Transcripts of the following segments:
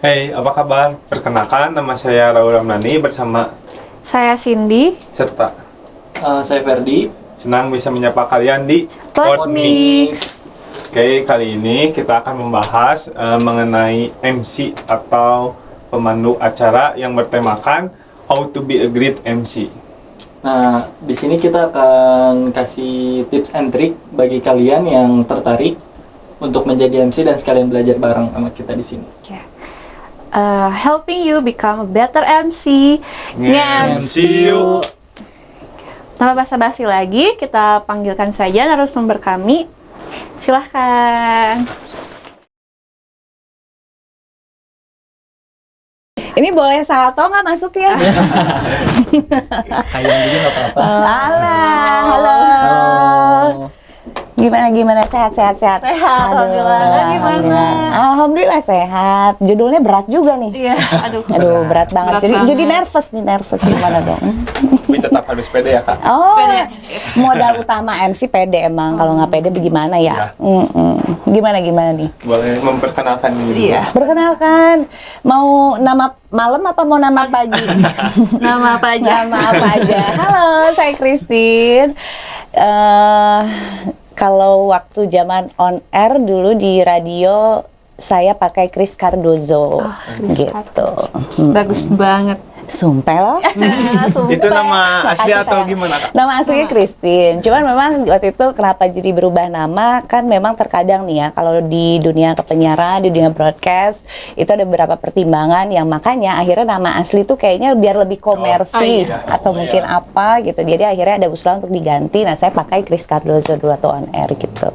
Hey, apa kabar? Perkenalkan, nama saya Raul Ramdhani bersama Saya Cindy. serta Saya Ferdi. senang bisa menyapa kalian di Podmix. Oke, kali ini kita akan membahas mengenai MC atau pemandu acara yang bertemakan How to be a great MC. Nah, di sini kita akan kasih tips and trick bagi kalian yang tertarik untuk menjadi MC dan sekalian belajar bareng sama kita di sini. Helping you become a better MC. Nge-MC yuk. Tanpa basa-basi lagi, kita panggilkan saja narasumber kami. Silahkan. Ini boleh salto nggak masuk ya? Kayak juga nggak apa-apa. Halo. Gimana sehat. Sehat, alhamdulillah. Gimana? Alhamdulillah sehat. Judulnya berat juga nih. Iya, aduh. Aduh berat banget. Berat Jadi banget. nervous gimana dong? Tapi tetap harus pede ya, Kak. Oh, Pede. modal utama MC pede emang. Kalau nggak pede bagaimana ya? Gimana nih? Boleh memperkenalkan diri. Iya. Perkenalkan, mau nama malam apa mau nama pagi? Nama apa aja? Nama apa aja? Halo, saya Christine. Kalau waktu zaman on air dulu di radio, saya pakai Chris Cardozo, gitu. Bagus banget. Sumpah loh. Itu nama asli Makasih, atau sayang. gimana, Kak? Nama aslinya Christine. Cuman memang waktu itu kenapa jadi berubah nama, kan memang terkadang nih ya, kalau di dunia kepenyiaran, di dunia broadcast, itu ada beberapa pertimbangan yang makanya akhirnya nama asli tuh kayaknya biar lebih komersi atau mungkin apa gitu. Jadi akhirnya ada usulan untuk diganti. Nah, saya pakai Chris Cardozo dulu atau on air gitu.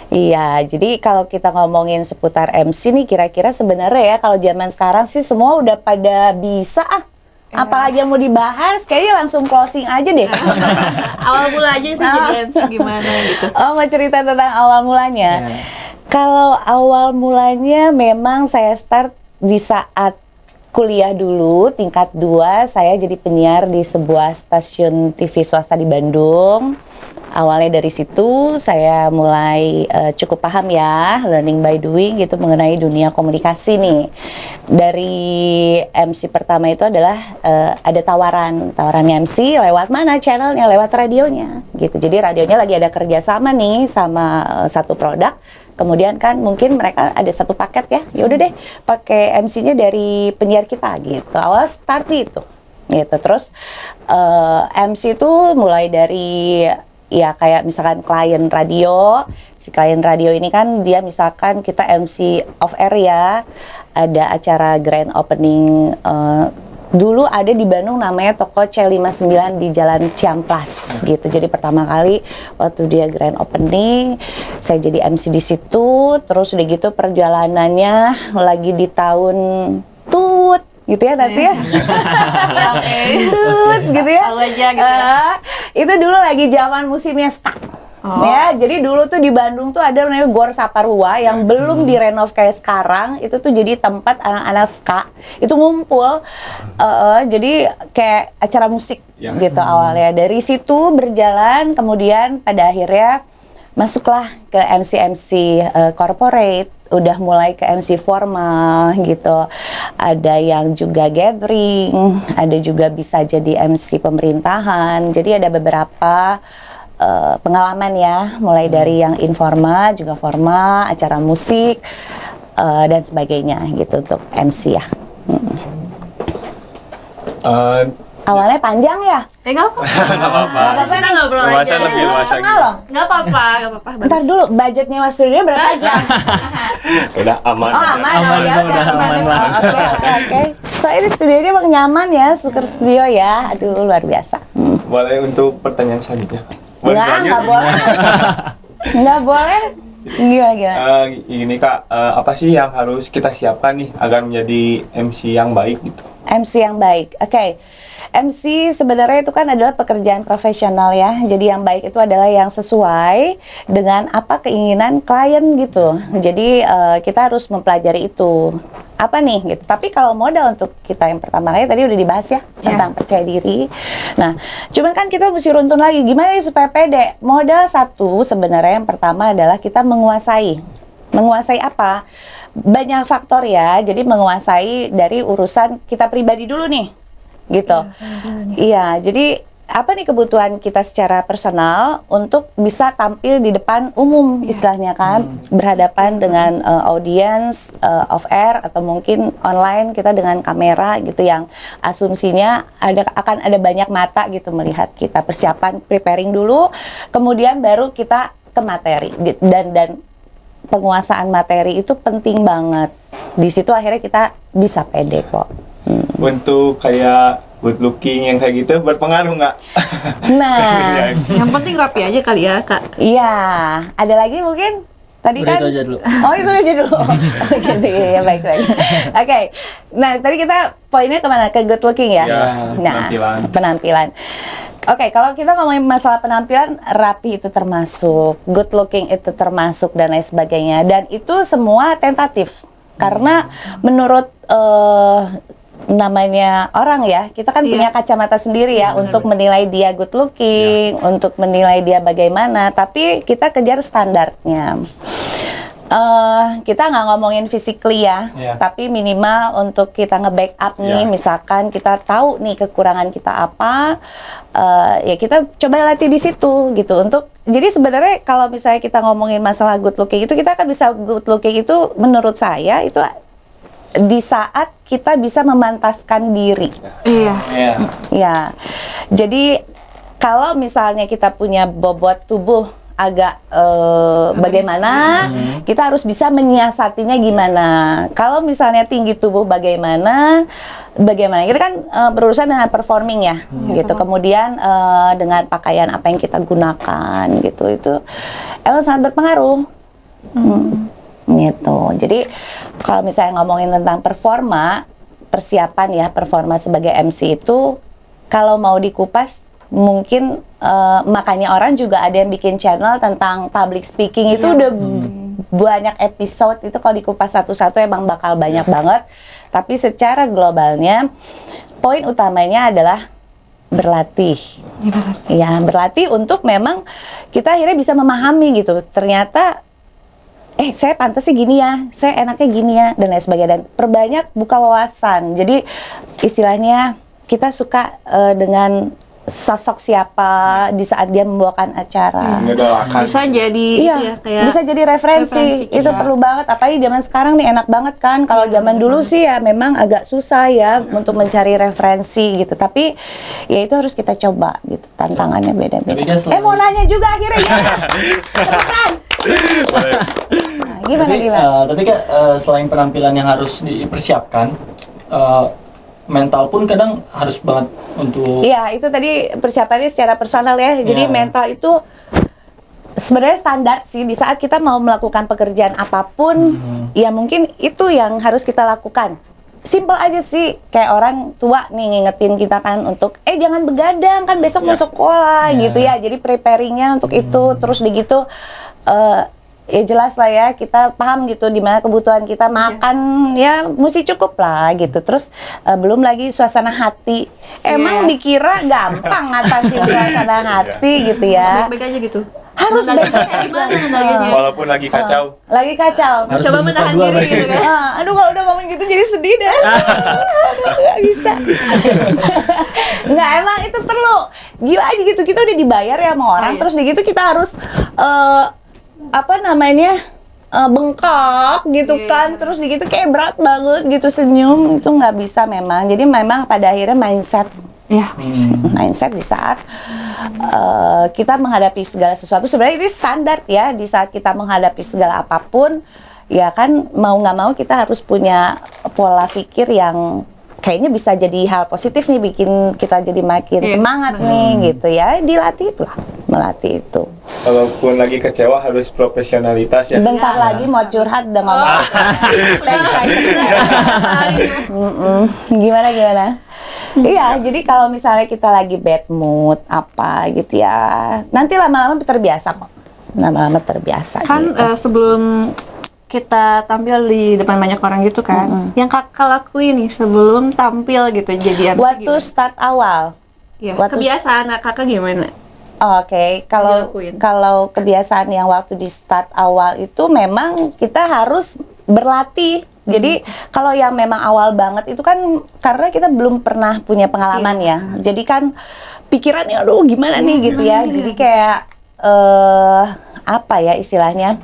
Iya, jadi kalau kita ngomongin seputar MC nih, kira-kira sebenarnya ya kalau zaman sekarang sih semua udah pada bisa apalagi yang mau dibahas, kayaknya langsung closing aja deh. Awal mula aja sih jadi MC gimana gitu. Oh, mau cerita tentang awal mulanya? Kalau awal mulanya memang saya start di saat kuliah dulu, tingkat 2, saya jadi penyiar di sebuah stasiun TV swasta di Bandung. Awalnya dari situ saya mulai cukup paham ya, learning by doing gitu mengenai dunia komunikasi nih. Dari MC pertama itu adalah ada tawaran MC lewat mana channelnya, lewat radionya gitu. Jadi radionya lagi ada kerjasama nih sama satu produk. Kemudian kan mungkin mereka ada satu paket ya udah deh pakai MC-nya dari penyiar kita gitu. Awal start itu gitu. Terus MC itu mulai dari ya kayak misalkan klien radio, si klien radio ini kan dia misalkan kita MC off air ya, ada acara grand opening dulu ada di Bandung namanya toko C59 di Jalan Ciamplas gitu. Jadi pertama kali waktu dia grand opening, saya jadi MC di situ. Terus udah gitu perjalanannya lagi di tahun tut gitu ya nanti ya. Tut gitu ya. Tahu aja gitu. Itu dulu lagi zaman musimnya stuck. Ya, jadi dulu tuh di Bandung tuh ada namanya Gor Saparua yang belum direnov kayak sekarang. Itu tuh jadi tempat anak-anak ska itu ngumpul. Jadi kayak acara musik gitu awalnya. Dari situ berjalan, kemudian pada akhirnya masuklah ke MC corporate. Udah mulai ke MC formal gitu. Ada yang juga gathering, ada juga bisa jadi MC pemerintahan. Jadi ada beberapa pengalaman ya, mulai dari yang informal juga formal, acara musik dan sebagainya gitu untuk MC ya. Awalnya panjang ya? Nggak apa-apa. Nggak apa-apa. Kita ngobrol aja. Luasan lebih luas lagi. Nggak apa-apa. Ntar dulu, budgetnya Mas Studio berapa jam? Udah aman. Oh aman, Aman, ya udah aman banget. Oke. Soalnya di studionya emang nyaman ya, Super Studio ya. Aduh luar biasa. Boleh untuk pertanyaan selanjutnya, Kak? Boleh lanjut? Nggak boleh. Nggak boleh. Gimana? Ini Kak, apa sih yang harus kita siapkan nih agar menjadi MC yang baik gitu? MC yang baik. Oke. MC sebenarnya itu kan adalah pekerjaan profesional ya. Jadi yang baik itu adalah yang sesuai dengan apa keinginan klien gitu. Jadi kita harus mempelajari itu. Apa nih gitu. Tapi kalau modal untuk kita yang pertama kali tadi udah dibahas ya tentang percaya diri. Nah, cuman kan kita mesti runtun lagi gimana nih supaya pede. Modal satu sebenarnya yang pertama adalah kita menguasai Menguasai apa? Banyak faktor ya. Jadi menguasai dari urusan kita pribadi dulu nih, gitu. Iya, jadi apa nih kebutuhan kita secara personal untuk bisa tampil di depan umum, istilahnya kan, berhadapan dengan audiens off air atau mungkin online kita dengan kamera gitu, yang asumsinya akan ada banyak mata gitu melihat kita. Persiapan, preparing dulu, kemudian baru kita ke materi, dan penguasaan materi itu penting banget. Di situ akhirnya kita bisa pede kok. Untuk kayak good looking yang kayak gitu berpengaruh nggak? Nah, Yang penting rapi aja kali ya, Kak. iya, ada lagi mungkin? Tadi Udah kan? itu aja dulu. Oh, itu aja dulu. Oh, gitu, ya, baik. Oke, nah tadi kita poinnya kemana? Ke good looking ya? Ya, Nah, penampilan. penampilan. Oke, kalau kita ngomongin masalah penampilan, rapi itu termasuk, good looking itu termasuk, dan lain sebagainya. Dan itu semua tentatif. Karena menurut namanya orang ya, kita kan punya kacamata sendiri ya untuk menilai dia good looking, untuk menilai dia bagaimana, tapi kita kejar standarnya. Kita nggak ngomongin physically ya, tapi minimal untuk kita nge-backup nih, misalkan kita tahu nih kekurangan kita apa, ya kita coba latih di situ gitu. Jadi sebenarnya kalau misalnya kita ngomongin masalah good looking itu, kita akan bisa good looking itu menurut saya itu di saat kita bisa memantaskan diri. Iya. Ya, jadi kalau misalnya kita punya bobot tubuh agak bagaimana, kita harus bisa menyiasatinya gimana. Kalau misalnya tinggi tubuh bagaimana, kita kan berurusan dengan performing ya, gitu. Kemudian dengan pakaian apa yang kita gunakan, gitu, itu emang sangat berpengaruh. Gitu. Jadi kalau misalnya ngomongin tentang persiapan ya, performa sebagai MC itu kalau mau dikupas mungkin makanya orang juga ada yang bikin channel tentang public speaking itu udah banyak episode, itu kalau dikupas satu-satu emang bakal banyak banget. Tapi secara globalnya poin utamanya adalah berlatih. Ya, berlatih untuk memang kita akhirnya bisa memahami gitu. Ternyata saya pantasnya gini ya, saya enaknya gini ya, dan lain sebagainya. Dan perbanyak buka wawasan. Jadi istilahnya kita suka dengan sosok siapa di saat dia membawakan acara. Bisa jadi itu ya, kayak bisa jadi referensi. Itu perlu banget. Apalagi zaman sekarang nih enak banget kan. Kalau zaman dulu sih ya memang agak susah ya untuk mencari referensi gitu. Tapi ya itu harus kita coba gitu. Tantangannya beda-beda. Mau nanya juga akhirnya gimana? Gimana? Tapi Kak, selain penampilan yang harus dipersiapkan, mental pun kadang harus banget untuk... Iya, itu tadi persiapannya secara personal ya. Jadi mental itu sebenarnya standar sih. Di saat kita mau melakukan pekerjaan apapun, ya mungkin itu yang harus kita lakukan. Simple aja sih, kayak orang tua nih ngingetin kita kan untuk jangan begadang kan besok mau sekolah gitu ya. Jadi preparingnya untuk itu, terus gitu ya jelas lah ya, kita paham gitu di mana kebutuhan kita makan ya mesti cukup lah gitu. Terus belum lagi suasana hati. Emang dikira gampang ngatasin suasana hati gitu ya. baik-baik aja gitu. Harus baik-baik Gimana kendalinya? Walaupun lagi kacau. Lagi kacau. Harus Coba bermuka menahan dua diri berarti. gitu kan. Aduh kalau udah ngomong gitu jadi sedih deh. Gak bisa. Nggak, emang itu perlu. Gila aja gitu, kita udah dibayar ya sama orang, terus gitu kita harus bengkak gitu kan, terus gitu kayak berat banget gitu senyum, itu nggak bisa memang. Jadi memang pada akhirnya mindset. Mindset di saat kita menghadapi segala sesuatu, sebenarnya ini standar ya, di saat kita menghadapi segala apapun ya kan, mau nggak mau kita harus punya pola pikir yang kayaknya bisa jadi hal positif nih, bikin kita jadi makin semangat nih gitu ya. Dilatih itulah, melatih itu. Walaupun lagi kecewa harus profesionalitas ya. Bentar lagi mau curhat udah ngomong. Gimana? Iya, jadi kalau misalnya kita lagi bad mood apa gitu ya, nanti lama-lama terbiasa kok. Lama-lama terbiasa. Kan gitu. sebelum kita tampil di depan banyak orang gitu kan, yang kakak lakuin nih sebelum tampil gitu jadi MC Waktu gimana? start awal, Ya, waktu- kebiasaan kakak gimana? Oke, kalau Dilakuin. kalau kebiasaan yang waktu di start awal itu memang kita harus berlatih. Jadi kalau yang memang awal banget itu kan karena kita belum pernah punya pengalaman ya. Jadi kan pikirannya aduh gimana nih gitu ya. Jadi kayak apa ya istilahnya?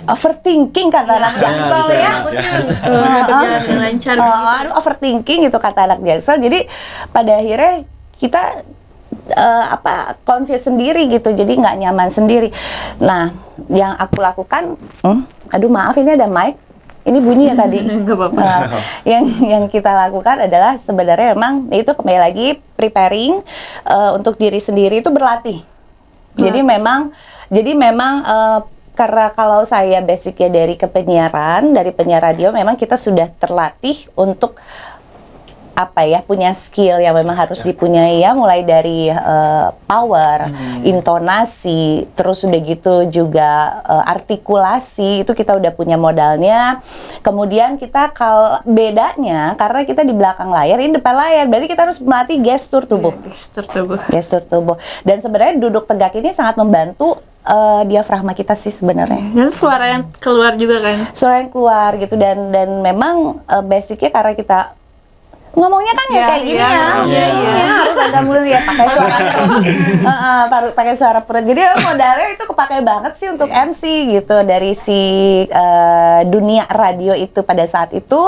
Overthinking kata anak Jaksel bisa. ya. Berjalan dengan lancar. Aduh overthinking gitu kata anak Jaksel. Jadi pada akhirnya kita confuse sendiri gitu, jadi nggak nyaman sendiri. Nah, yang aku lakukan, aduh maaf ini ada mic, ini bunyi ya tadi. Nggak apa-apa. Yang kita lakukan adalah sebenarnya memang itu kembali lagi preparing untuk diri sendiri itu berlatih. Jadi memang karena kalau saya basicnya dari penyiaran, dari penyiar radio, memang kita sudah terlatih untuk punya skill yang memang harus dipunyai ya, mulai dari power, intonasi, terus udah gitu juga artikulasi, itu kita udah punya modalnya. Kemudian kita bedanya karena kita di belakang layar, ini depan layar, berarti kita harus melatih gestur tubuh. Gestur tubuh. Dan sebenarnya duduk tegak ini sangat membantu diafragma kita sih sebenarnya. Dan suara yang keluar juga kan. Suara yang keluar gitu, dan memang basicnya karena kita ngomongnya kan ya kayak gini harus agak mulus ya, pakai suara perut, pakai suara perut. Jadi modalnya itu kepakai banget sih untuk MC gitu dari si dunia radio itu pada saat itu.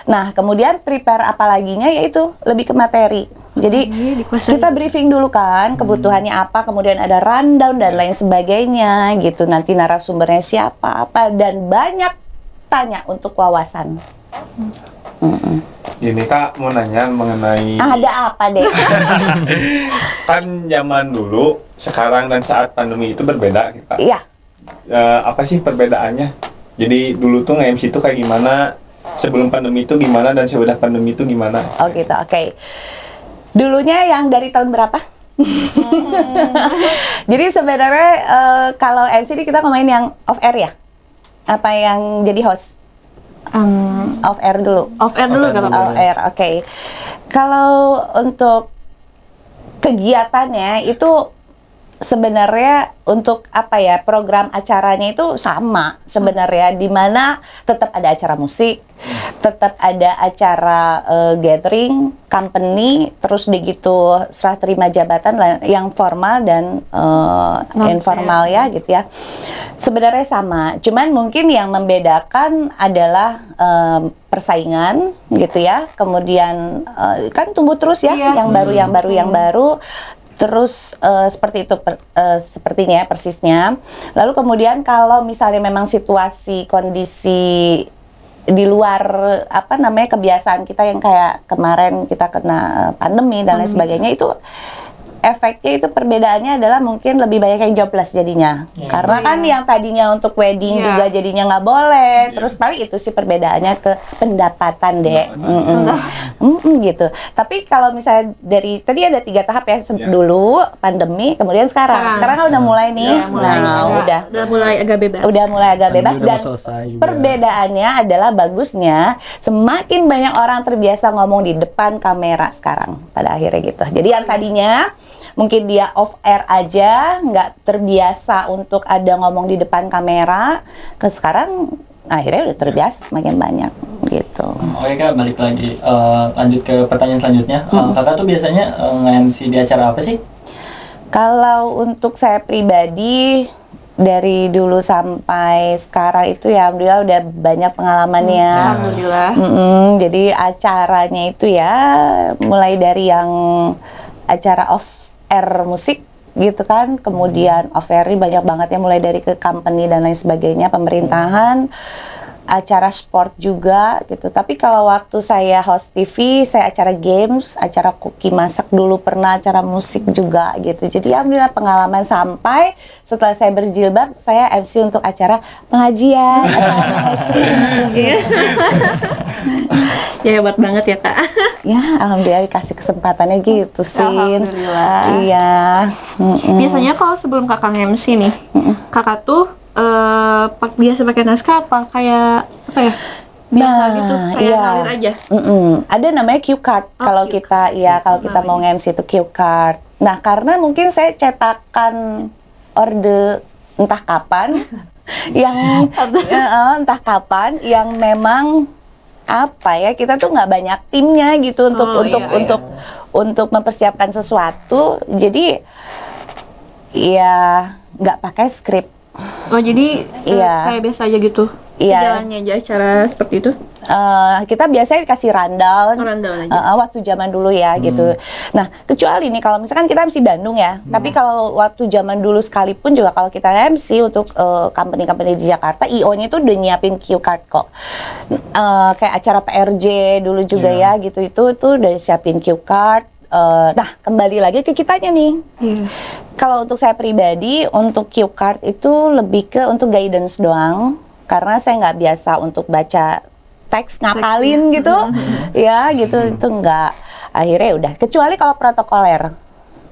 Nah kemudian prepare apalaginya yaitu lebih ke materi. Jadi kita briefing dulu kan kebutuhannya apa, kemudian ada rundown dan lain sebagainya gitu. Nanti narasumbernya siapa dan banyak tanya untuk wawasan. Ini Kak mau nanya mengenai Ada apa deh? kan zaman dulu, sekarang dan saat pandemi itu berbeda kita. Iya. Apa sih perbedaannya? Jadi dulu tuh nge-MC itu kayak gimana, sebelum pandemi itu gimana, dan sesudah pandemi itu gimana? Oh gitu, oke. Dulunya yang dari tahun berapa? Jadi sebenarnya kalau MC ini kita ngomongin yang off air ya? Apa yang jadi host? Off air dulu. Off air dulu kan? Off air, oke. Kalau untuk kegiatannya itu sebenarnya untuk program acaranya itu sama sebenarnya, di mana tetap ada acara musik, tetap ada acara gathering company, terus begitu serah terima jabatan yang formal dan informal ya gitu ya. Sebenarnya sama, cuman mungkin yang membedakan adalah persaingan gitu ya. Kemudian kan tumbuh terus ya, yang baru. Terus seperti itu sepertinya persisnya. Lalu kemudian kalau misalnya memang situasi kondisi di luar kebiasaan kita yang kayak kemarin kita kena pandemi dan lain sebagainya, itu efeknya itu perbedaannya adalah mungkin lebih banyak yang jobless jadinya. Karena kan yang tadinya untuk wedding juga jadinya nggak boleh. Terus paling itu sih perbedaannya ke pendapatan deh. Gitu. Tapi kalau misalnya dari tadi ada 3 tahap ya, dulu pandemi, kemudian sekarang kan udah mulai nih. Udah mulai agak bebas. Udah mulai agak bebas, dan selesai juga. perbedaannya adalah bagusnya semakin banyak orang terbiasa ngomong di depan kamera sekarang pada akhirnya gitu. Jadi yang tadinya mungkin dia off air aja, nggak terbiasa untuk ada ngomong di depan kamera, ke sekarang akhirnya udah terbiasa semakin banyak gitu. Oke Kak, balik lagi lanjut ke pertanyaan selanjutnya. Kakak tuh biasanya nge-MC di acara apa sih? Kalau untuk saya pribadi dari dulu sampai sekarang itu ya alhamdulillah udah banyak pengalamannya. Alhamdulillah. Jadi acaranya itu ya mulai dari yang acara off air musik gitu kan, kemudian off air banyak banget ya, mulai dari ke company dan lain sebagainya, pemerintahan, acara sport juga gitu. Tapi kalau waktu saya host TV, saya acara games, acara cookie masak dulu pernah, acara musik juga gitu. Jadi alhamdulillah pengalaman, sampai setelah saya berjilbab, saya MC untuk acara pengajian. Ya hebat banget ya Kak. Ya alhamdulillah dikasih kesempatannya gitu sih. Alhamdulillah. Iya. Biasanya kalau sebelum Kakak MC nih, Kakak tuh biasa pakai naskah apa kayak apa ya? Biasa gitu, kayak ngalir aja. Ada namanya cue card. Kalau cue kita kalau kita mau nge-MC itu cue card. Nah, karena mungkin saya cetakan orde entah kapan yang entah kapan yang memang apa ya, kita tuh nggak banyak timnya gitu untuk mempersiapkan sesuatu. Jadi ya nggak pakai skrip. Oh, jadi kayak biasa aja gitu? Iya. Jalannya aja cara seperti itu? Kita biasanya dikasih rundown, Rundown aja. waktu zaman dulu ya gitu. Nah, kecuali nih kalau misalkan kita MC Bandung ya, tapi kalau waktu zaman dulu sekalipun juga kalau kita MC untuk company-company di Jakarta, IO-nya itu udah nyiapin cue card kok. Kayak acara PRJ dulu juga ya gitu, itu udah siapin cue card. Nah, kembali lagi ke kitanya nih. Kalau untuk saya pribadi, untuk cue card itu lebih ke untuk guidance doang, karena saya nggak biasa untuk baca teks ngapalin gitu, ya gitu, itu enggak. Akhirnya udah, kecuali kalau protokoler.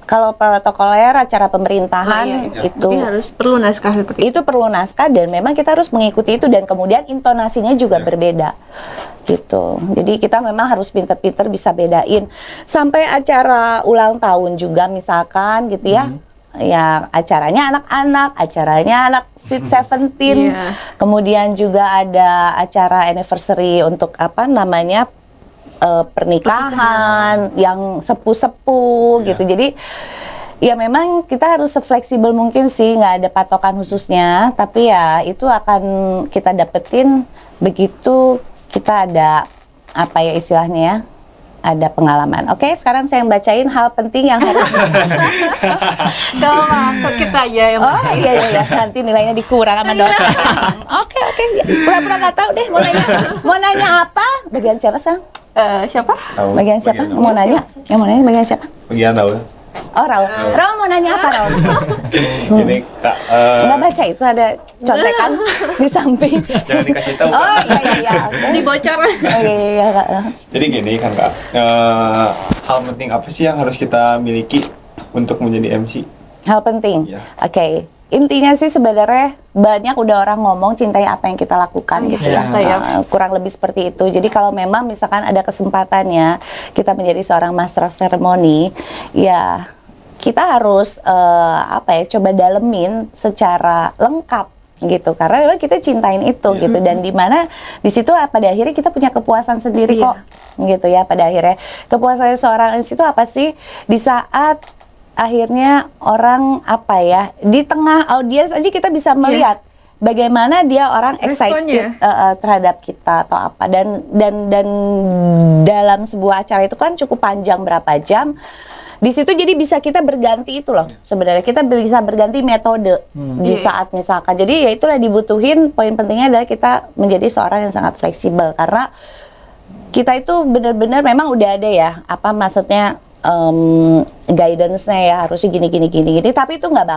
Kalau protokoler acara pemerintahan itu berarti harus perlu naskah seperti itu perlu naskah, dan memang kita harus mengikuti itu, dan kemudian intonasinya juga berbeda gitu. Jadi kita memang harus pinter-pinter bisa bedain. Sampai acara ulang tahun juga misalkan gitu ya. Ya acaranya anak-anak, acaranya anak Sweet 17. Kemudian juga ada acara anniversary untuk apa namanya pernikahan yang sepuh-sepuh gitu. Jadi ya memang kita harus sefleksibel mungkin sih, nggak ada patokan khususnya, tapi ya itu akan kita dapetin begitu kita ada apa ya istilahnya ya, ada pengalaman. Oke, sekarang saya bacain hal penting yang harus Kalau masuk kita aja yang oh iya, nanti nilainya dikurang sama dosen. Oke, pura-pura nggak tahu deh mau nanya apa, bagian siapa Sang? Siapa? Bagian siapa? Mau nanya? Yang mau nanya bagian siapa? Bagian Raul. Oh, Raul. Raul mau nanya apa, Raul? Ini Kak, Nggak baca itu ada contekan di samping. jangan dikasih tahu. Oh Kak. iya. Dibocor. Oh iya, Kak. Jadi gini kan Kak, hal penting apa sih yang harus kita miliki untuk menjadi MC? Hal penting. Iya. Oke. Intinya sih sebenarnya banyak udah orang ngomong cintai apa yang kita lakukan gitu ya. Kurang lebih seperti itu. Jadi kalau memang misalkan ada kesempatannya kita menjadi seorang master of ceremony, ya kita harus coba dalemin secara lengkap gitu, karena memang kita cintain itu gitu, dan di mana di situ pada akhirnya kita punya kepuasan sendiri kok gitu ya. Pada akhirnya kepuasan seorang MC itu apa sih, di saat akhirnya orang di tengah audiens aja kita bisa melihat bagaimana dia orang excited terhadap kita atau apa, dan dalam sebuah acara itu kan cukup panjang berapa jam. Di situ jadi bisa kita berganti itu loh. Sebenarnya kita bisa berganti metode di saat misalkan. Jadi ya itulah dibutuhin, poin pentingnya adalah kita menjadi seorang yang sangat fleksibel, karena kita itu benar-benar memang udah ada ya, apa maksudnya guidance-nya ya, harusnya gini, tapi itu nggak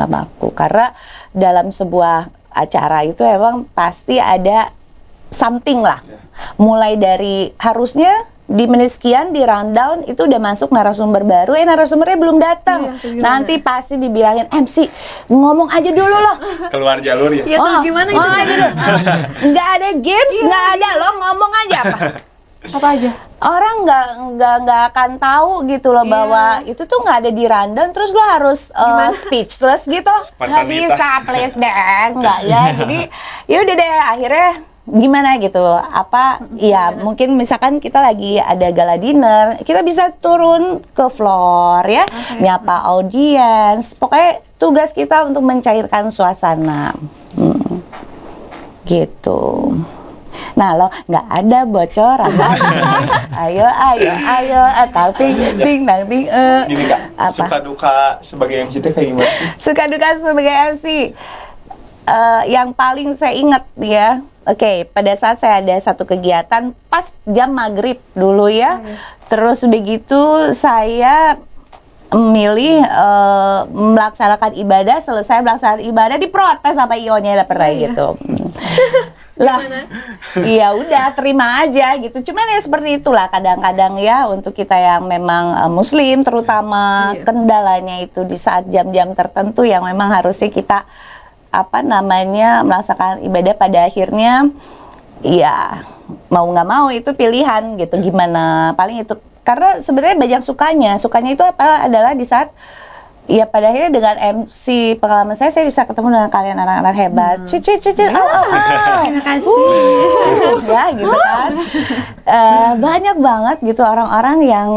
baku, karena dalam sebuah acara itu emang pasti ada something lah, mulai dari harusnya di menit sekian di rundown itu udah masuk narasumber baru, narasumbernya belum datang, nanti pasti dibilangin MC ngomong aja dulu loh, Keluar jalur ya? Ya terus gimana itu? Nggak ada games, nggak ada, lo ngomong aja Apa aja? Orang nggak akan tahu gitu loh bahwa itu tuh nggak ada di rundown, terus lo harus speechless gitu, nggak bisa, please deh, nggak ya. Jadi ya udah deh, akhirnya gimana gitu, apa ya mungkin misalkan kita lagi ada gala dinner, kita bisa turun ke floor ya, nyapa audiens, pokoknya tugas kita untuk mencairkan suasana gitu. Nah lo nggak ada bocoran ayo tapi ting Gini Kak, apa? suka duka sebagai MC itu kayak gimana sih? Suka duka sebagai MC, yang paling saya ingat ya, pada saat saya ada satu kegiatan pas jam maghrib dulu ya, terus udah gitu saya memilih melaksanakan ibadah, selesai melaksanakan ibadah diprotes sama IO-nya pernah gitu. Lah, iya udah terima aja gitu. Cuman ya seperti itulah kadang-kadang ya, untuk kita yang memang muslim terutama, kendalanya itu di saat jam-jam tertentu yang memang harusnya kita melaksanakan ibadah, pada akhirnya ya mau nggak mau itu pilihan gitu. Gimana, paling itu karena sebenarnya banyak sukanya itu adalah di saat ya pada akhirnya dengan MC pengalaman saya bisa ketemu dengan kalian anak-anak hebat. Cuci, Terima kasih. ya gitu kan. Banyak banget gitu orang-orang yang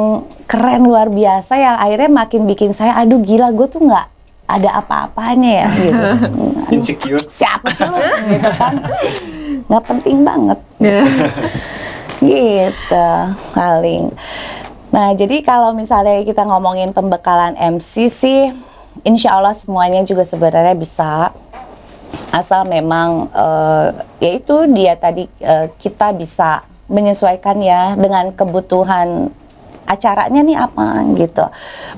keren luar biasa yang akhirnya makin bikin saya aduh gila gue tuh nggak ada apa-apanya ya gitu. Insecure. Siapa sih lu gitu kan. Nggak penting banget. Gitu paling. Nah, jadi kalau misalnya kita ngomongin pembekalan MC sih, insya Allah semuanya juga sebenarnya bisa. Asal memang, yaitu dia tadi kita bisa menyesuaikan ya dengan kebutuhan acaranya nih apa gitu.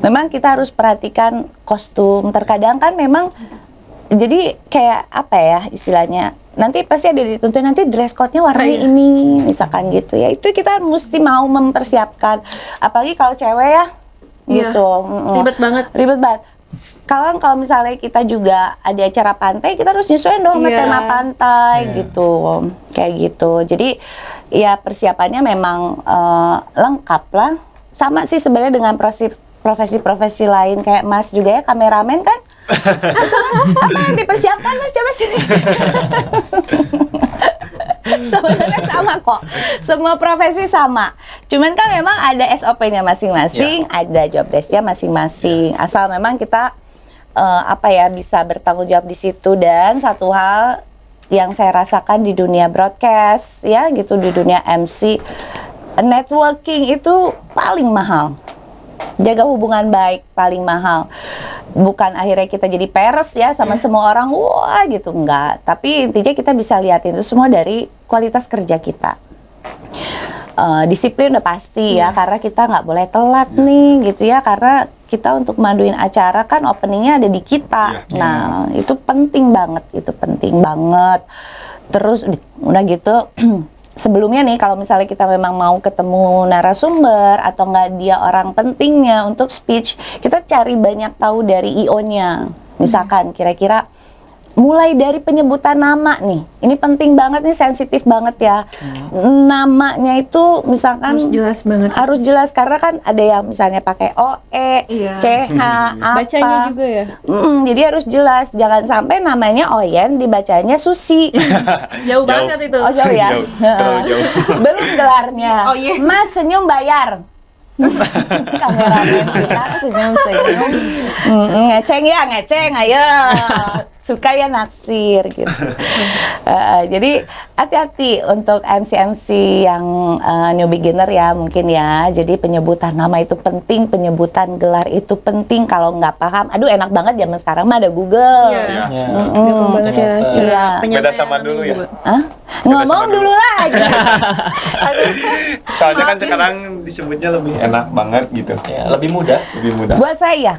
Memang kita harus perhatikan kostum. Terkadang kan memang, jadi kayak apa ya istilahnya, nanti pasti ada dituntut nanti dress code-nya warnanya ini misalkan gitu ya, itu kita mesti mau mempersiapkan, apalagi kalau cewek ya gitu. Ribet banget kalau misalnya kita juga ada acara pantai, kita harus nyesuaiin dong sama tema pantai gitu, kayak gitu. Jadi ya persiapannya memang lengkap lah, sama sih sebenarnya dengan profesi-profesi lain kayak Mas juga ya, kameramen kan. Apa yang dipersiapkan Mas, coba sini. Sebenarnya sama kok, semua profesi sama, cuman kan memang ada SOP-nya masing-masing, ada job desk-nya masing-masing, asal memang kita bisa bertanggung jawab di situ. Dan satu hal yang saya rasakan di dunia broadcast ya gitu, di dunia MC, networking itu paling mahal. Jaga hubungan baik paling mahal. Bukan akhirnya kita jadi peres ya sama semua orang, wah gitu, enggak. Tapi intinya kita bisa lihatin itu semua dari kualitas kerja kita. Disiplin udah pasti ya, karena kita nggak boleh telat nih gitu ya, karena kita untuk manduin acara kan openingnya ada di kita. Nah itu penting banget, Terus udah gitu sebelumnya nih, kalau misalnya kita memang mau ketemu narasumber atau nggak dia orang pentingnya untuk speech, kita cari banyak tahu dari IO-nya. Misalkan kira-kira mulai dari penyebutan nama nih, ini penting banget nih, sensitif banget ya. Namanya itu misalkan harus jelas karena kan ada yang misalnya pakai OE, CH, apa. Bacanya juga ya. Jadi harus jelas, jangan sampai namanya Oyen dibacanya Susi. Jauh banget itu. Oh jauh ya. Terlalu jauh. Belum gelarnya. Oh iya. Mas senyum bayar. Kameramen kita senyum. Ngeceng ayo. Suka ya naksir gitu. Jadi hati-hati untuk MC yang new beginner ya mungkin ya. Jadi penyebutan nama itu penting, penyebutan gelar itu penting. Kalau nggak paham, aduh enak banget zaman sekarang mah ada Google. Gampang banget ya. Beda sama dulu ya. Ngomong dulu lagi. Soalnya kan sekarang disebutnya lebih enak banget gitu. Ya, lebih mudah. Buat saya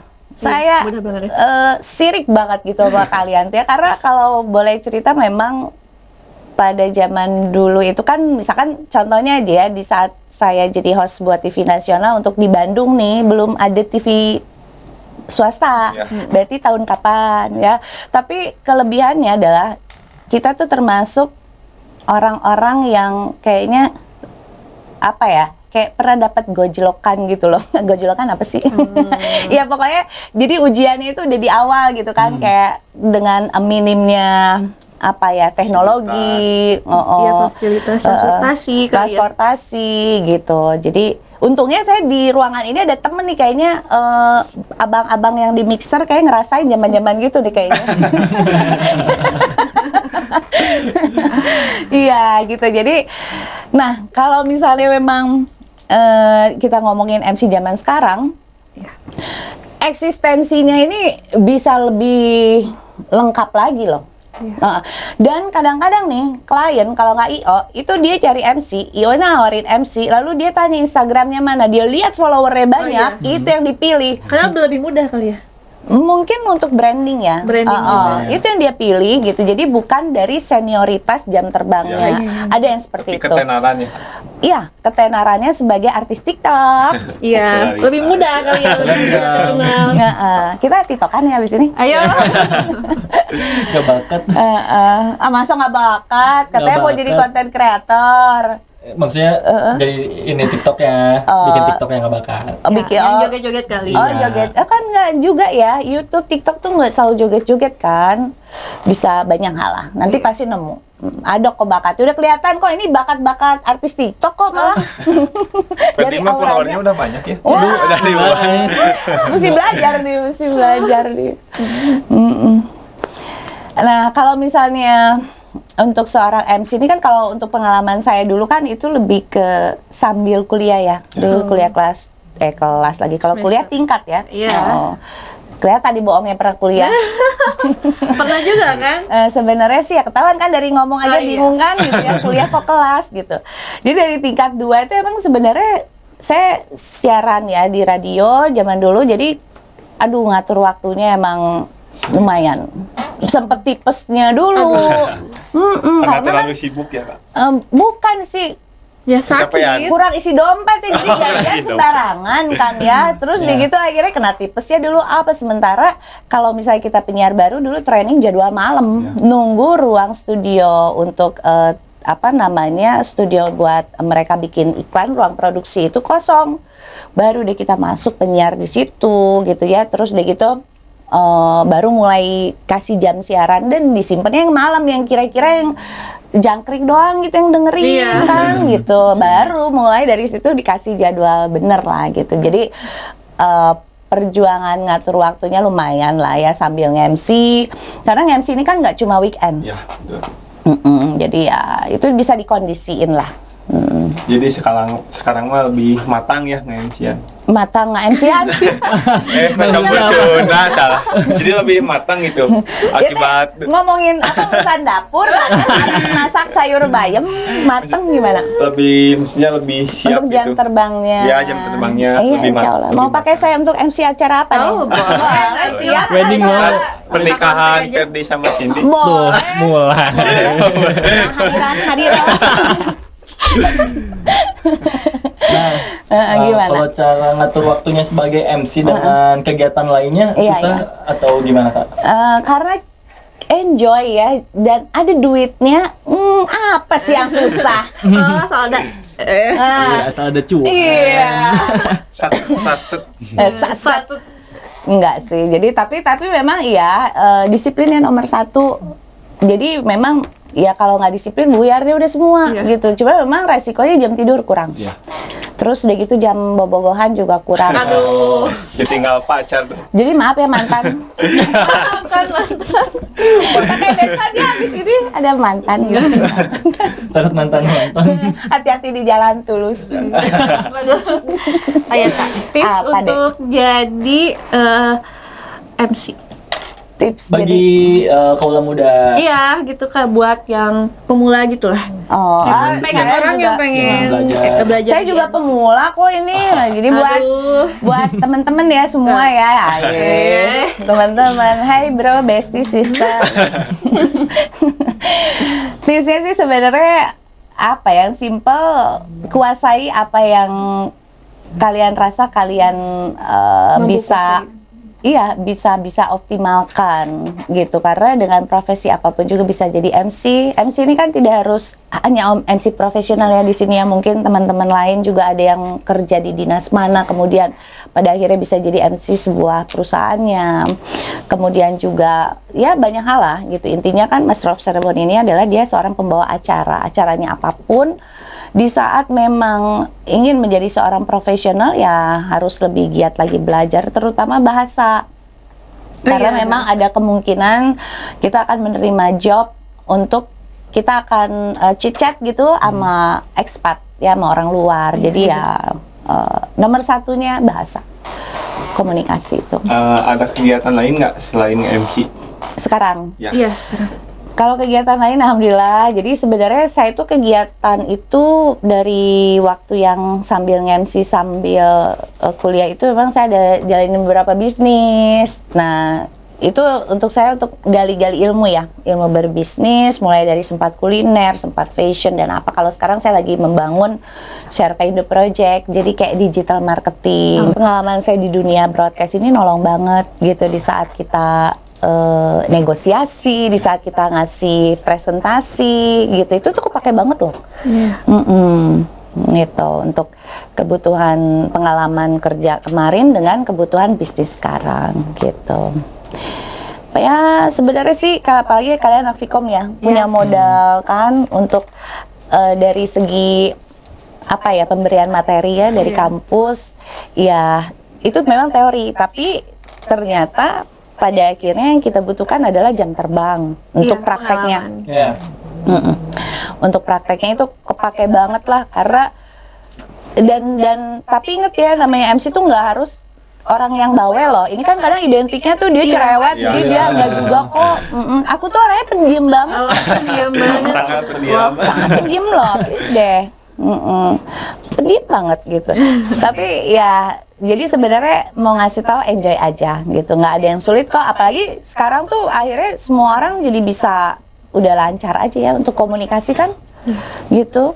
sirik banget gitu sama kalian tuh ya, karena kalau boleh cerita memang pada zaman dulu itu kan, misalkan contohnya aja ya, di saat saya jadi host buat TV nasional untuk di Bandung nih, belum ada TV swasta. Berarti tahun kapan ya, tapi kelebihannya adalah kita tuh termasuk orang-orang yang kayaknya apa ya, kayak pernah dapat gojlokan gitu loh. Gojlokan apa sih? Ya pokoknya jadi ujiannya itu udah di awal gitu kan, kayak dengan minimnya apa ya, teknologi, fasilitas transportasi gitu. Jadi untungnya saya di ruangan ini ada temen nih kayaknya, abang-abang yang di mixer kayak ngerasain zaman-zaman gitu deh kayaknya. Iya gitu. Jadi nah kalau misalnya memang kita ngomongin MC zaman sekarang, eksistensinya ini bisa lebih lengkap lagi loh. Dan kadang-kadang nih klien kalau nggak IO itu dia cari MC, IO-nya nawarin MC, lalu dia tanya Instagramnya mana, dia lihat followernya banyak, itu yang dipilih. Karena lebih mudah kali ya. Mungkin untuk branding ya, itu yang dia pilih gitu. Jadi bukan dari senioritas jam terbangnya. Ada yang seperti itu. Ketenarannya. Iya, ketenarannya sebagai artis TikTok. Iya, lebih mudah kali ya, lebih mudah terkenal. Kita tiktokan ya abis ini. Ayo. Gak bakat. Masa nggak bakat? Katanya mau jadi konten kreator. Maksudnya dari ini TikToknya, bikin TikToknya nggak bakat. Bikin yang joget-joget kali. Oh, Iya. joget. Kan nggak juga ya. YouTube, TikTok tuh nggak selalu joget-joget kan. Bisa banyak hal lah. Nanti pasti nemu. Ada kok bakat. Udah kelihatan kok ini bakat-bakat artis TikTok kok malah. Berarti mah followernya udah banyak ya? Wah. Dari bawah. Mesti belajar nih. Nah, kalau misalnya untuk seorang MC ini kan, kalau untuk pengalaman saya dulu kan itu lebih ke sambil kuliah ya. Dulu kuliah kelas lagi. Kalau kuliah tingkat ya. Iya. Oh. Kelihatan tadi bohongnya pernah kuliah. Pernah juga kan? Sebenarnya sih ya ketahuan kan dari ngomong aja Oh, iya. bingung kan gitu ya, kuliah kok kelas gitu. Jadi dari tingkat 2 itu emang sebenarnya saya siaran ya di radio zaman dulu, jadi aduh ngatur waktunya emang lumayan. Sempet tipesnya dulu. Karena Karena terlalu sibuk ya, Kak? bukan sih Ya Kecapean. sakit. kurang isi dompet ya, jadi Oh, jajan isi sembarangan kan ya. Terus udah gitu akhirnya kena tipesnya dulu apa. Sementara kalau misalnya kita penyiar baru dulu training jadwal malam, nunggu ruang studio untuk studio buat mereka bikin iklan, ruang produksi itu kosong. Baru deh kita masuk penyiar di situ gitu ya. Terus udah gitu baru mulai kasih jam siaran dan disimpannya yang malam, yang kira-kira yang jangkrik doang gitu yang dengerin. Iya. Kan gitu. Baru mulai dari situ dikasih jadwal bener lah gitu. Jadi perjuangan ngatur waktunya lumayan lah ya sambil nge-MC. Karena nge-MC ini kan nggak cuma weekend. Ya, betul. Jadi ya itu bisa dikondisiin lah. Jadi sekarang mah lebih matang ya nge-MC-an. Matang nge-MC-an. Macam Sunda salah. Jadi lebih matang gitu. Akibat Ngomongin urusan dapur, habis masak sayur bayam, matang gimana? maksudnya lebih siap Untuk jam gitu. terbangnya. Ya, jam terbangnya Iya, lebih insya Allah. lebih Mau pakai saya untuk MC acara apa nih? Oh, boleh. Siap. Wedding Sama- hall. Pernikahan Aja. Ferdi sama Cindy. Tuh, Boleh. mulai. Hadiran. Gimana? Kalau cara ngatur waktunya sebagai MC dengan kegiatan lainnya Iya, susah atau gimana, Kak? Karena enjoy ya dan ada duitnya, apa sih yang susah? Oh, soal ada. Iya, asal ada cuan. Iya. Sat. Satu. Enggak sih. Jadi tapi memang iya, disiplin yang nomor 1. Jadi memang ya kalau nggak disiplin buyar deh udah semua gitu. Cuma memang resikonya jam tidur kurang. Iya. Terus udah gitu jam bobogohan juga kurang. Aduh. Ditinggal pacar. Jadi maaf ya mantan. Bukan mantan. Pakai desa dia habis ini ada mantan gitu. Takut mantan. Hati-hati di jalan Tulus. Ayo Kak, tips Apa, Dek? untuk jadi MC. Tips jadi Bagi kaula muda Iya, gitu Kak, buat yang pemula gitu lah. Pengen saya orang juga, yang pengen belajar. belajar. saya juga di MC. pemula kok ini. Jadi Aduh. buat teman-teman ya semua ya. Ayo. Teman-teman, hai bro, bestie, sister. Tipsnya sih sebenarnya apa yang simple, kuasai apa yang kalian rasa kalian bisa. Iya, bisa optimalkan gitu, karena dengan profesi apapun juga bisa jadi MC. MC ini kan tidak harus hanya MC profesional ya di sini ya, mungkin teman-teman lain juga ada yang kerja di dinas mana kemudian pada akhirnya bisa jadi MC sebuah perusahaannya. Kemudian juga ya banyak hal lah gitu. Intinya kan Master of Ceremony ini adalah dia seorang pembawa acara, acaranya apapun. Di saat memang ingin menjadi seorang profesional ya harus lebih giat lagi belajar, terutama bahasa. Karena iya, memang ada kemungkinan kita akan menerima job untuk kita akan chit-chat gitu sama expat ya, sama orang luar. Jadi ya nomor satunya bahasa, komunikasi itu. Ada kegiatan lain nggak selain MC? Sekarang Ya. Iya, sekarang. kalau kegiatan lain alhamdulillah. Jadi sebenarnya saya itu kegiatan itu dari waktu yang sambil nge-MC sambil kuliah itu memang saya ada jalanin beberapa bisnis. Nah, itu untuk saya untuk gali-gali ilmu ya, ilmu berbisnis, mulai dari sempat kuliner, sempat fashion dan apa. Kalau sekarang saya lagi membangun Share Indo Project, jadi kayak digital marketing. Pengalaman saya di dunia broadcast ini nolong banget gitu di saat kita negosiasi, di saat kita ngasih presentasi gitu, itu tuh kepake banget loh. Gitu untuk kebutuhan pengalaman kerja kemarin dengan kebutuhan bisnis sekarang gitu. Ya sebenarnya sih apalagi kalian anak Vkom ya punya modal kan untuk dari segi apa ya pemberian materi ya dari kampus ya itu memang teori, tapi ternyata pada akhirnya yang kita butuhkan adalah jam terbang untuk prakteknya. Untuk prakteknya itu kepake banget lah karena dan tapi inget ya namanya MC tuh nggak harus orang yang bawel loh. Ini kan kadang identiknya tuh dia cerewet, jadi dia nggak juga kok. Aku tuh orangnya pendiam banget. Pendiam banget. Sangat pendiam. Sangat pendiam loh, please deh. Pendiam banget gitu. Tapi ya jadi sebenarnya mau ngasih tahu enjoy aja gitu, nggak ada yang sulit kok. Apalagi sekarang tuh akhirnya semua orang jadi bisa udah lancar aja ya untuk komunikasi kan, gitu.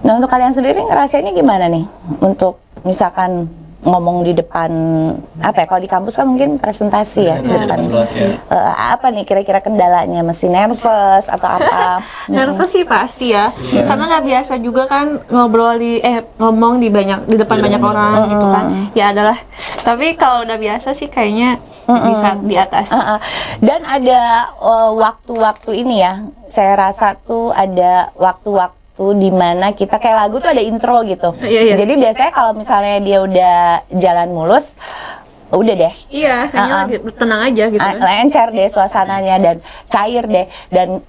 Nah untuk kalian sendiri ngerasainnya gimana nih? Untuk misalkan ngomong di depan apa ya? Kalau di kampus kan mungkin presentasi ya, di depan. Apa nih kira-kira kendalanya? Masih nervous atau apa? Nervous sih pasti ya, karena nggak biasa juga kan ngobrol ngomong di depan banyak orang gitu kan. Ya adalah. Tapi kalau udah biasa sih kayaknya bisa di atas. Dan ada waktu-waktu ini ya, saya rasa tuh ada waktu-waktu di mana kita kayak lagu tuh ada intro gitu. Jadi biasanya kalau misalnya dia udah jalan mulus, udah deh. Iya, kayaknya tenang aja gitu. Lancar deh suasananya dan cair deh. Dan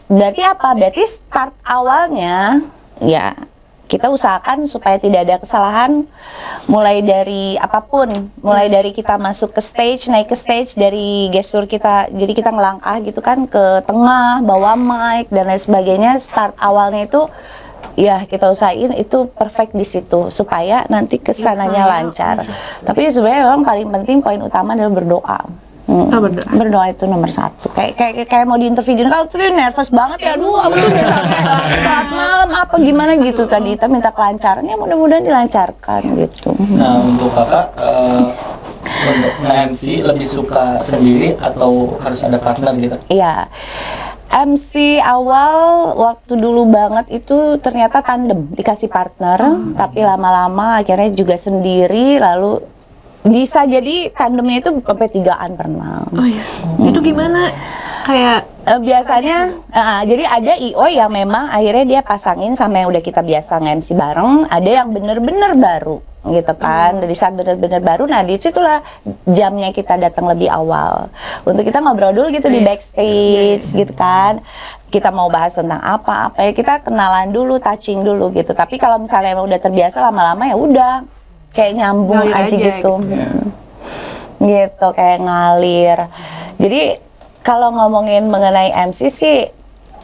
berarti apa? Berarti start awalnya ya kita usahakan supaya tidak ada kesalahan mulai dari apapun, mulai dari kita masuk ke stage, naik ke stage, dari gestur kita, jadi kita ngelangkah gitu kan ke tengah, bawa mic dan lain sebagainya. Start awalnya itu ya kita usahain itu perfect di situ supaya nanti kesananya lancar. Tapi sebenarnya memang paling penting poin utama adalah berdoa. Berdoa itu nomor satu. Kayak mau diinterview kalau tuh nervous banget ya. Aduh, aku tuh saat malam apa gimana gitu tadi. Kita minta kelancaran ya mudah-mudahan dilancarkan gitu. Nah untuk kakak untuk nge-MC lebih suka sendiri atau harus ada partner gitu? Iya. MC awal waktu dulu banget itu ternyata tandem, dikasih partner, tapi lama-lama akhirnya juga sendiri, lalu bisa jadi tandemnya itu sampai 3-an pernah. Oh iya. Itu gimana? Kayak biasanya jadi ada IO yang memang akhirnya dia pasangin sama yang udah kita biasa nge-MC bareng, ada yang bener-bener baru gitu kan. Dari saat bener-bener baru, nah di situlah jamnya kita datang lebih awal untuk kita ngobrol dulu gitu di backstage gitu kan. Kita mau bahas tentang apa ya kita kenalan dulu, touching dulu gitu. Tapi kalau misalnya emang udah terbiasa lama-lama ya udah kayak nyambung aja gitu. Gitu kayak ngalir. Jadi kalau ngomongin mengenai MC sih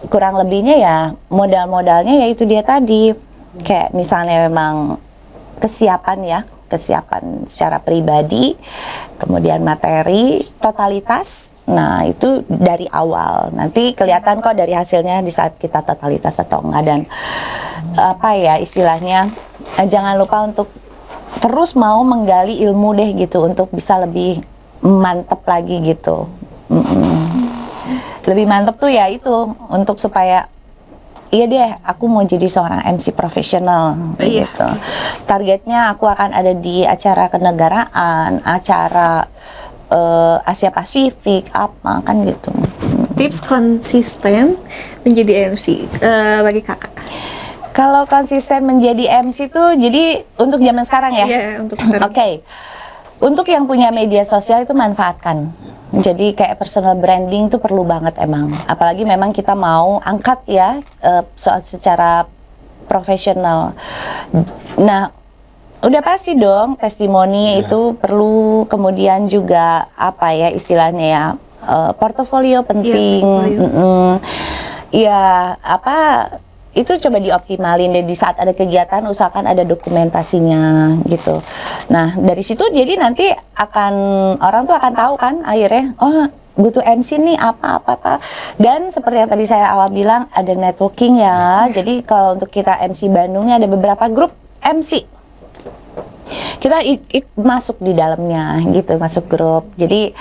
kurang lebihnya ya modal-modalnya ya itu dia tadi. Kayak misalnya memang kesiapan secara pribadi, kemudian materi, totalitas. Nah itu dari awal, nanti kelihatan kok dari hasilnya di saat kita totalitas atau enggak. Dan apa ya istilahnya, jangan lupa untuk terus mau menggali ilmu deh gitu untuk bisa lebih mantep lagi gitu. Lebih mantep tuh ya itu untuk supaya iya deh aku mau jadi seorang MC profesional gitu. Targetnya aku akan ada di acara kenegaraan, acara Asia Pasifik apa kan gitu. tips konsisten menjadi MC bagi kakak. Kalau konsisten menjadi MC tuh, jadi untuk zaman sekarang ya? Iya, untuk sekarang. Oke. Untuk yang punya media sosial itu manfaatkan. Jadi kayak personal branding tuh perlu banget emang. Apalagi memang kita mau angkat ya secara profesional. Nah, udah pasti dong testimoni itu perlu, kemudian juga apa ya istilahnya ya portofolio penting. Ya apa itu coba dioptimalin deh di saat ada kegiatan, usahakan ada dokumentasinya gitu. Nah dari situ jadi nanti akan orang tuh akan tahu kan akhirnya oh butuh MC nih apa. Dan seperti yang tadi saya awal bilang ada networking ya. Jadi kalau untuk kita MC Bandung ada beberapa grup MC. kita masuk di dalamnya gitu, masuk grup. Jadi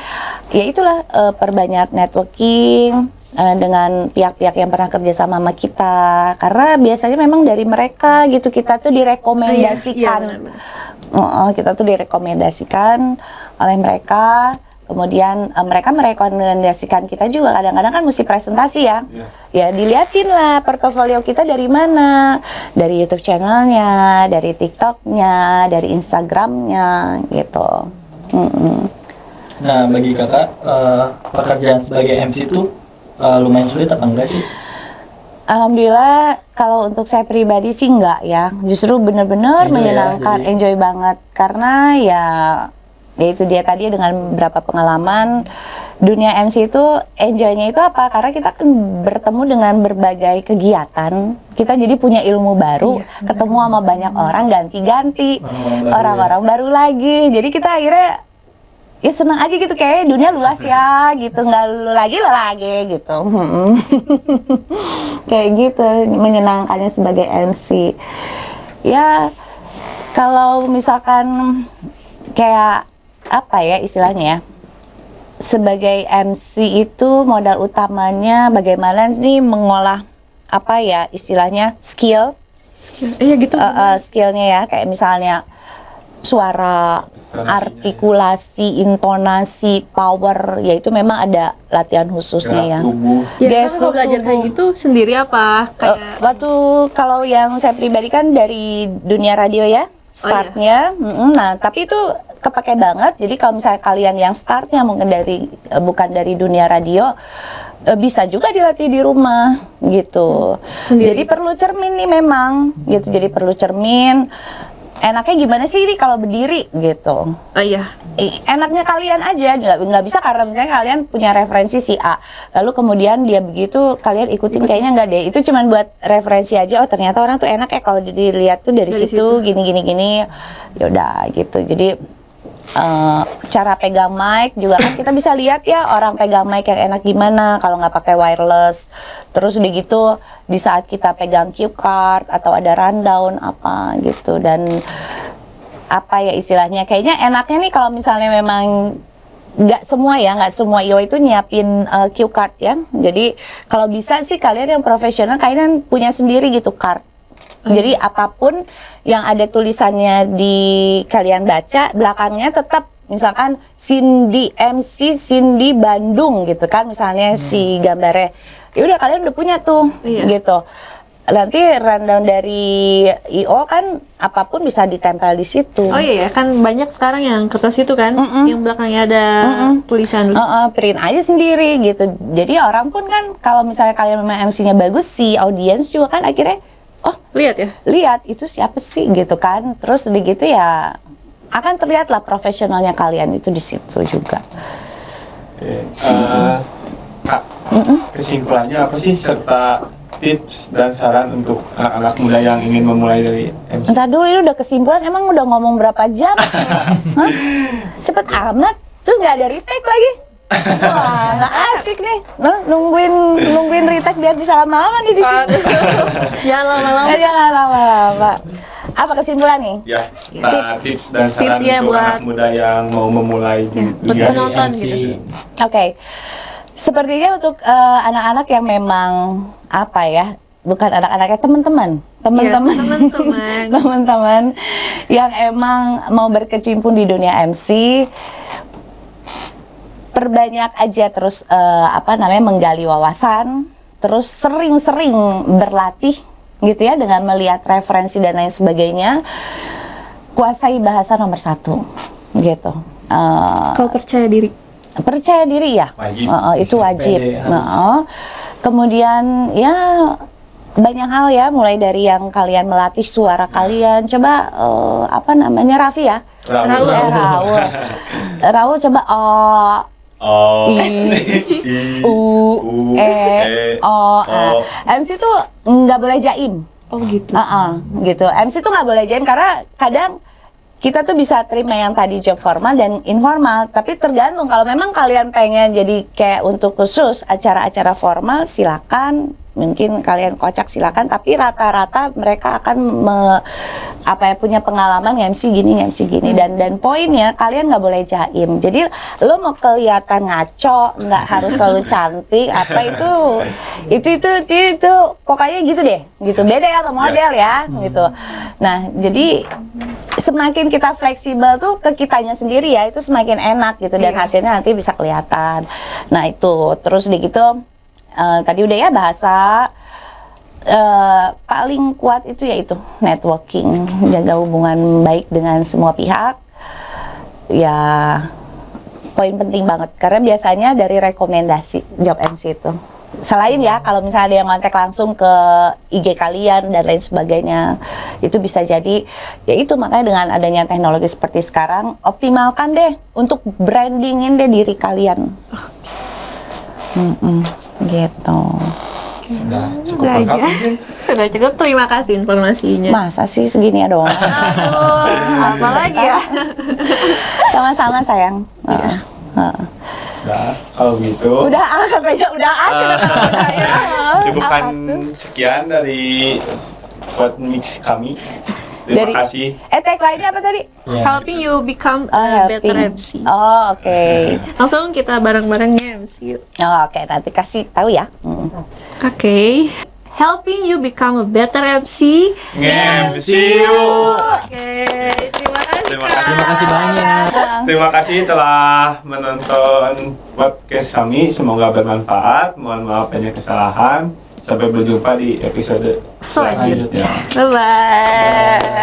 ya itulah perbanyak networking dengan pihak-pihak yang pernah kerja sama kita, karena biasanya memang dari mereka gitu kita tuh direkomendasikan. Kita tuh direkomendasikan oleh mereka. Kemudian mereka merekomendasikan kita juga, kadang-kadang kan mesti presentasi ya. Ya diliatin lah portofolio kita dari mana, dari YouTube channelnya, dari TikToknya, dari Instagramnya gitu. Nah, bagi kakak, pekerjaan sebagai MC itu lumayan sulit apa enggak sih? Alhamdulillah kalau untuk saya pribadi sih enggak ya, justru benar-benar menyenangkan, enjoy banget, karena ya itu dia tadi dengan beberapa pengalaman dunia MC itu enjoynya itu apa? Karena kita kan bertemu dengan berbagai kegiatan, kita jadi punya ilmu baru, ketemu sama banyak orang, ganti-ganti orang-orang baru lagi, jadi kita akhirnya ya senang aja gitu, kayak dunia luas ya gitu, nggak lu lagi gitu. Kayak gitu menyenangkannya sebagai MC. Ya kalau misalkan kayak apa ya istilahnya ya, sebagai MC itu modal utamanya bagaimana sih mengolah apa ya istilahnya skill. Iya gitu. Skillnya ya, kayak misalnya suara, artikulasi, intonasi, power, ya itu memang ada latihan khususnya ya. Gestur belajar kayak gitu sendiri apa? Kayak Waktu kalau yang saya pribadi kan dari dunia radio ya, startnya. Nah, tapi itu kepake banget. Jadi kalau misalnya kalian yang startnya mungkin dari bukan dari dunia radio, bisa juga dilatih di rumah gitu. Jadi perlu cermin nih memang gitu. Jadi perlu cermin. Enaknya gimana sih ini kalau berdiri gitu? Enaknya kalian aja, nggak bisa karena misalnya kalian punya referensi si A, lalu kemudian dia begitu kalian ikutin, kayaknya nggak deh. Itu cuman buat referensi aja. Oh ternyata orang tuh enak ya kalau dilihat tuh dari situ gini. Yaudah gitu. Jadi cara pegang mic juga kan kita bisa lihat ya orang pegang mic yang enak gimana kalau nggak pakai wireless. Terus udah gitu di saat kita pegang cue card atau ada rundown apa gitu, dan apa ya istilahnya, kayaknya enaknya nih kalau misalnya memang nggak semua IO itu nyiapin cue card ya. Jadi kalau bisa sih kalian yang profesional kalian punya sendiri gitu card. Jadi apapun yang ada tulisannya di kalian baca, belakangnya tetap misalkan Cindy MC Cindy Bandung gitu kan, misalnya si gambarnya. Ya udah kalian udah punya tuh gitu. Nanti rundown dari IO kan apapun bisa ditempel di situ. Oh iya ya, kan banyak sekarang yang kertas itu kan, yang belakangnya ada tulisan. Print aja sendiri gitu. Jadi orang pun kan kalau misalnya kalian memang MC-nya bagus, si audiens juga kan akhirnya lihat itu siapa sih gitu kan. Terus begitu ya akan terlihat lah profesionalnya kalian itu di situ juga. Kak, kesimpulannya apa sih serta tips dan saran untuk anak-anak muda yang ingin memulai dari MC? Entar dulu, ini udah kesimpulan, emang udah ngomong berapa jam? Hah? Cepet amat, terus nggak ada retake lagi. Wah, nggak asik nih. Nungguin retake biar bisa lama-lama nih di sini. Jangan lama-lama. Jangan lama-lama. Apa kesimpulan nih? Ya, tips dan saran Tipsnya untuk buat anak muda yang mau memulai dunia penonton MC. gitu. Oke. Sepertinya untuk anak-anak yang memang apa ya, bukan anak-anaknya, teman-teman yang emang mau berkecimpung di dunia MC, perbanyak aja terus menggali wawasan, terus sering-sering berlatih gitu ya dengan melihat referensi dan lain sebagainya. Kuasai bahasa nomor 1 gitu. Kalau percaya diri ya, Wajib. itu wajib. Kemudian ya banyak hal ya, mulai dari yang kalian melatih suara kalian. Coba Raffi ya, Raul coba MC tuh nggak boleh jaim. Oh gitu. Gitu. MC tuh nggak boleh jaim karena kadang kita tuh bisa terima yang tadi job formal dan informal, tapi tergantung. Kalau memang kalian pengen jadi kayak untuk khusus acara-acara formal, silakan mungkin kalian kocak silakan, tapi rata-rata mereka akan punya pengalaman MC gini dan poinnya kalian nggak boleh jaim. Jadi lo mau kelihatan ngaco, nggak harus selalu cantik apa itu pokoknya gitu deh, gitu beda ya sama model ya gitu. Nah jadi semakin kita fleksibel tuh ke kitanya sendiri ya, itu semakin enak gitu dan hasilnya nanti bisa kelihatan. Nah itu terus udah gitu tadi udah ya bahasa paling kuat itu yaitu networking, jaga hubungan baik dengan semua pihak ya, poin penting banget karena biasanya dari rekomendasi job MC itu. Selain ya kalau misalnya ada yang kontak langsung ke IG kalian dan lain sebagainya, itu bisa jadi ya itu, makanya dengan adanya teknologi seperti sekarang optimalkan deh untuk brandingin deh diri kalian. Gitu. Sudah cukup Udah lengkap aja. mungkin. Sudah cukup, terima kasih informasinya. Masa sih segini ya doang? Aduh, apa lagi ya? Sama-sama sayang. Nah, kalau gitu Udah katanya udah sudah udah ya. cukupkan Apa tuh? sekian dari buat mix kami. Terima Dari- kasih. Tagline-nya apa tadi? Helping you become a better MC. Oh, oke. Langsung kita bareng-barengnya MC yuk. Oh, oke, nanti kasih tahu ya. Oke. Helping you become a better MC. MC yuk. Oke, terima kasih. Terima Kak. Terima kasih banyak. Terima kasih telah menonton podcast kami. Semoga bermanfaat. Mohon maaf banyak kesalahan. Sampai berjumpa di episode Selanjutnya. selanjutnya. Bye-bye.